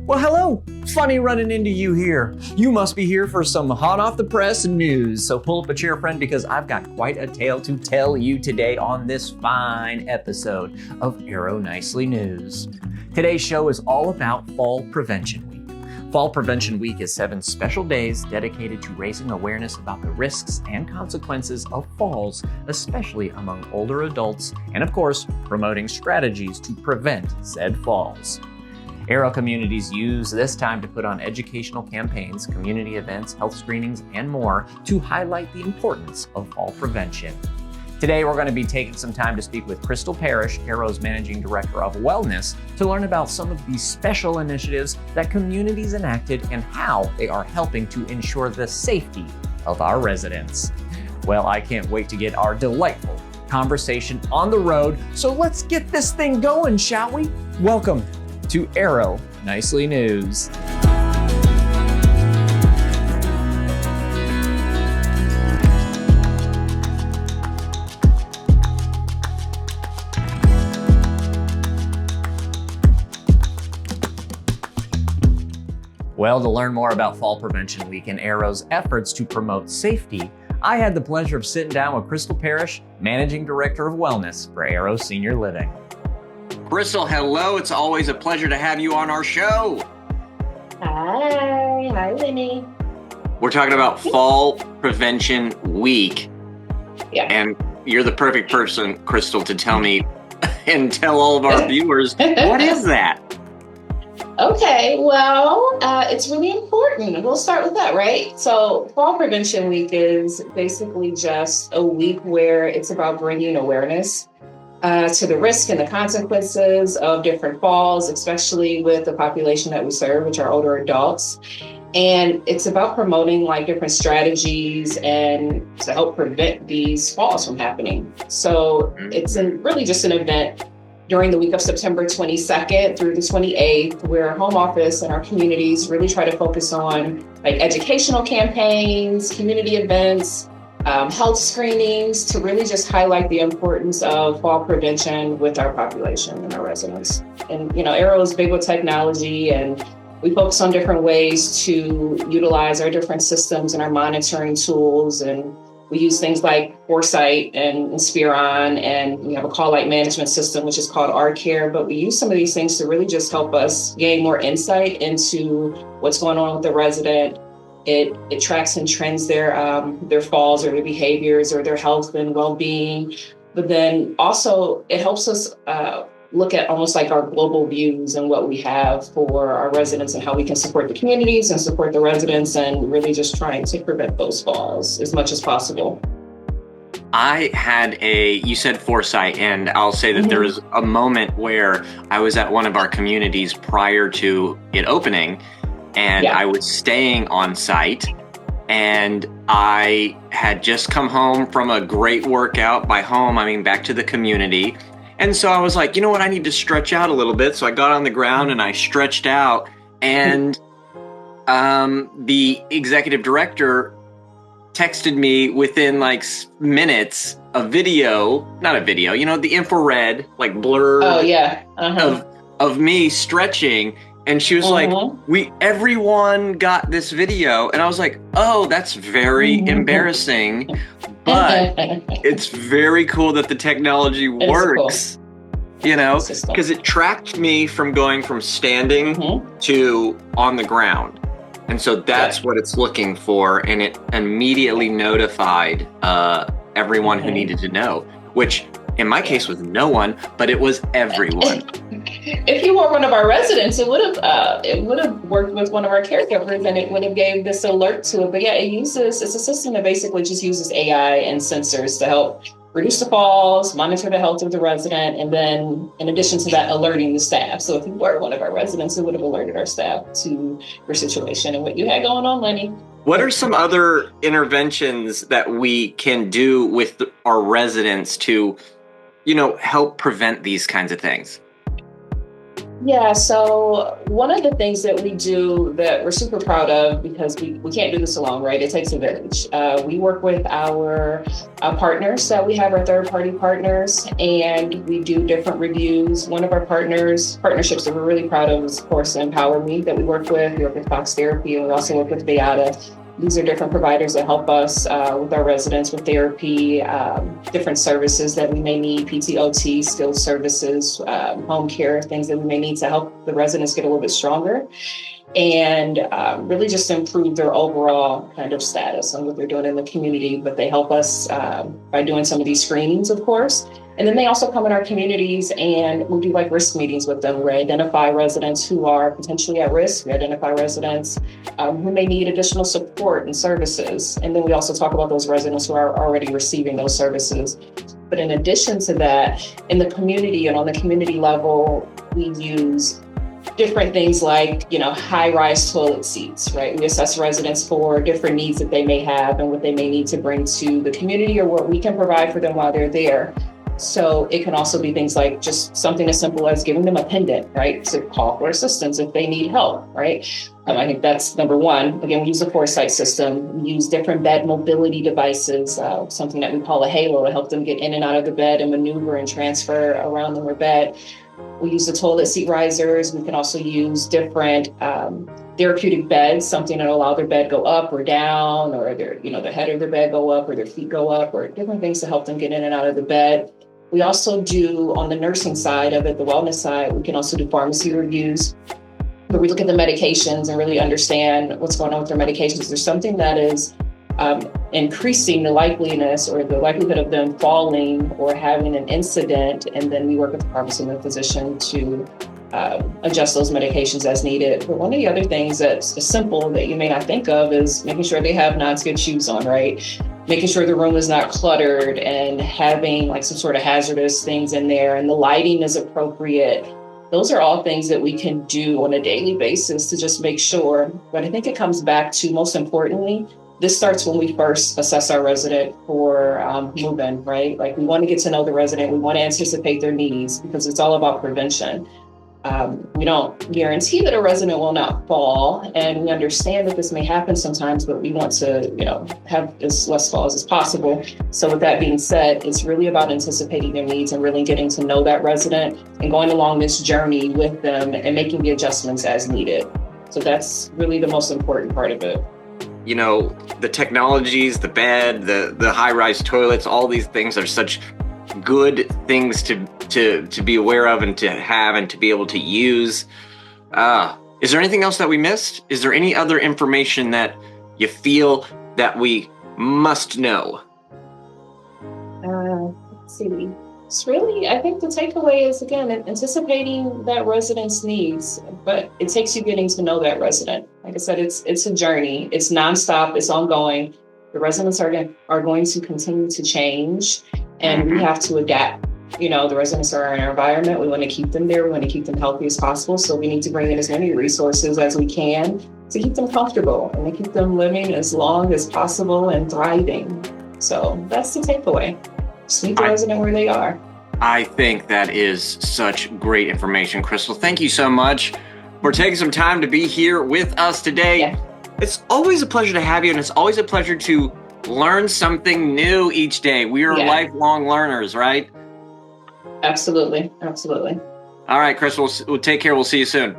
Well, hello. Funny running into you here. You must be here for some hot off the press news. So pull up a chair, friend, because I've got quite a tale to tell you today on this fine episode of Arrow Nicely News. Today's show is all about Fall Prevention Week. Fall Prevention Week is 7 special days dedicated to raising awareness about the risks and consequences of falls, especially among older adults, and of course, promoting strategies to prevent said falls. Arrow communities use this time to put on educational campaigns, community events, health screenings, and more to highlight the importance of fall prevention. Today, we're going to be taking some time to speak with Crystal Parrish, Arrow's Managing Director of Wellness, to learn about some of these special initiatives that communities enacted and how they are helping to ensure the safety of our residents. Well, I can't wait to get our delightful conversation on the road, so let's get this thing going, shall we? Welcome to Arrow Nicely News. Well, to learn more about Fall Prevention Week and Arrow's efforts to promote safety, I had the pleasure of sitting down with Crystal Parrish, Managing Director of Wellness for Arrow Senior Living. Crystal, hello. It's always a pleasure to have you on our show. Hi, Lenny. We're talking about Fall Prevention Week. Yeah. And you're the perfect person, Crystal, to tell me and tell all of our viewers, what is that? Okay, well, it's really important. We'll start with that, right? So Fall Prevention Week is basically just a week where it's about bringing awareness to the risk and the consequences of different falls, especially with the population that we serve, which are older adults. And it's about promoting like different strategies and to help prevent these falls from happening. So it's really just an event during the week of September 22nd through the 28th, where our home office and our communities really try to focus on like educational campaigns, community events, health screenings to really just highlight the importance of fall prevention with our population and our residents. And, you know, Arrow is big with technology, and we focus on different ways to utilize our different systems and our monitoring tools. And we use things like Foresight and Spiron, and we have a call light management system, which is called our Care. But we use some of these things to really just help us gain more insight into what's going on with the resident. It tracks and trends their falls or their behaviors or their health and well-being. But then also it helps us look at almost like our global views and what we have for our residents and how we can support the communities and support the residents and really just trying to prevent those falls as much as possible. You said Foresight, and I'll say that there was a moment where I was at one of our communities prior to it opening, and I was staying on site, and I had just come home from a great workout. By home, I mean back to the community. And so I was like, you know what, I need to stretch out a little bit. So I got on the ground and I stretched out, and the executive director texted me within like minutes the infrared, like blur of me stretching. And she was like, everyone got this video. And I was like, oh, that's very embarrassing. But it's very cool that the technology works, cool. You know, because it tracked me from going from standing to on the ground. And so that's what it's looking for. And it immediately notified everyone who needed to know, which in my case was no one, but it was everyone. If you were one of our residents, it would have worked with one of our caregivers, and it would have gave this alert to it. But yeah, it's a system that basically just uses AI and sensors to help reduce the falls, monitor the health of the resident, and then in addition to that, alerting the staff. So if you were one of our residents, it would have alerted our staff to your situation and what you had going on, Lenny. What are some other interventions that we can do with our residents to, help prevent these kinds of things? Yeah, so one of the things that we do that we're super proud of, because we can't do this alone, right? It takes a village. We work with our partners that we have, our third party partners, and we do different reviews. One of our partnerships that we're really proud of is, of course, Empower Me that we work with. We work with Fox Therapy, and we also work with Beata. These are different providers that help us with our residents with therapy, different services that we may need, PTOT, skilled services, home care, things that we may need to help the residents get a little bit stronger and really just improve their overall kind of status and what they're doing in the community. But they help us by doing some of these screenings, of course. And then they also come in our communities and we do like risk meetings with them. We identify residents who are potentially at risk. We identify residents who may need additional support and services. And then we also talk about those residents who are already receiving those services. But in addition to that, in the community and on the community level, we use different things like, high-rise toilet seats, right? We assess residents for different needs that they may have and what they may need to bring to the community or what we can provide for them while they're there. So it can also be things like just something as simple as giving them a pendant, right? To call for assistance if they need help, right? I think that's number one. Again, we use a foresight system. We use different bed mobility devices, something that we call a halo to help them get in and out of the bed and maneuver and transfer around in their bed. We use the toilet seat risers. We can also use different therapeutic beds, something that allow their bed go up or down, or the head of their bed go up or their feet go up, or different things to help them get in and out of the bed. We also do, on the nursing side of it, the wellness side, we can also do pharmacy reviews, where we look at the medications and really understand what's going on with their medications. There's something that is increasing the likeliness or the likelihood of them falling or having an incident, and then we work with the pharmacist and the physician to adjust those medications as needed. But one of the other things that's simple that you may not think of is making sure they have non-skid shoes on, right? Making sure the room is not cluttered and having like some sort of hazardous things in there and the lighting is appropriate. Those are all things that we can do on a daily basis to just make sure. But I think it comes back to, most importantly, this starts when we first assess our resident for move-in, right? Like, we want to get to know the resident. We want to anticipate their needs because it's all about prevention. We don't guarantee that a resident will not fall, and we understand that this may happen sometimes, but we want to, have as less falls as possible. So with that being said, it's really about anticipating their needs and really getting to know that resident and going along this journey with them and making the adjustments as needed. So that's really the most important part of it. The technologies, the bed, the high-rise toilets, all these things are such good things to be aware of and to have and to be able to use. Is there anything else that we missed? Is there any other information that you feel that we must know? Let's see. It's really, I think the takeaway is, again, anticipating that resident's needs, but it takes you getting to know that resident. Like I said, it's a journey. It's nonstop. It's ongoing. The residents are going to continue to change, and we have to adapt. The residents are in our environment. We want to keep them there. We want to keep them healthy as possible. So we need to bring in as many resources as we can to keep them comfortable and to keep them living as long as possible and thriving. So that's the takeaway. Just meet the resident where they are. I think that is such great information, Crystal. Thank you so much for taking some time to be here with us today. Yeah. It's always a pleasure to have you, and it's always a pleasure to learn something new each day. We are lifelong learners, right? Absolutely. Absolutely. All right, Crystal, we'll take care. We'll see you soon.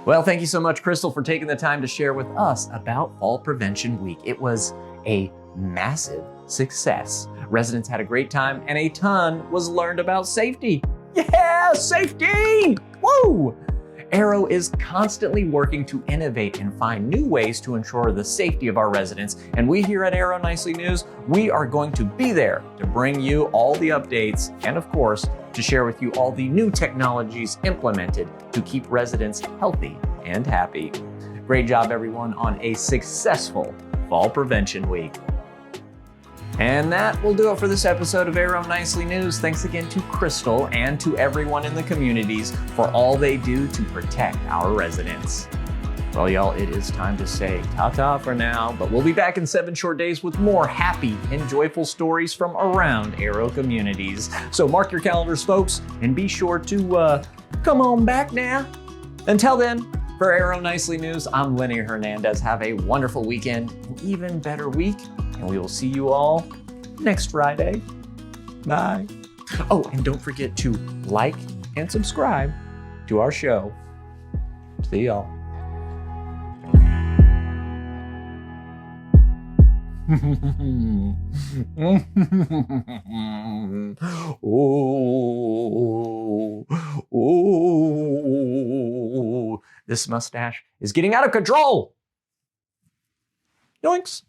Well, thank you so much, Crystal, for taking the time to share with us about Fall Prevention Week. It was a massive success. Residents had a great time, and a ton was learned about safety. Yeah, safety! Woo! Arrow is constantly working to innovate and find new ways to ensure the safety of our residents. And we here at Arrow Nicely News, we are going to be there to bring you all the updates and, of course, to share with you all the new technologies implemented to keep residents healthy and happy. Great job, everyone, on a successful Fall Prevention Week. And that will do it for this episode of Arrow Nicely News. Thanks again to Crystal and to everyone in the communities for all they do to protect our residents. Well, y'all, it is time to say ta-ta for now, but we'll be back in 7 short days with more happy and joyful stories from around Arrow communities. So mark your calendars, folks, and be sure to Come on back now. Until then, for Aero Nicely News, I'm Lenny Hernandez. Have a wonderful weekend, an even better week, and we will see you all next Friday. Bye. Oh, and don't forget to like and subscribe to our show. See y'all. This mustache is getting out of control. Yoinks.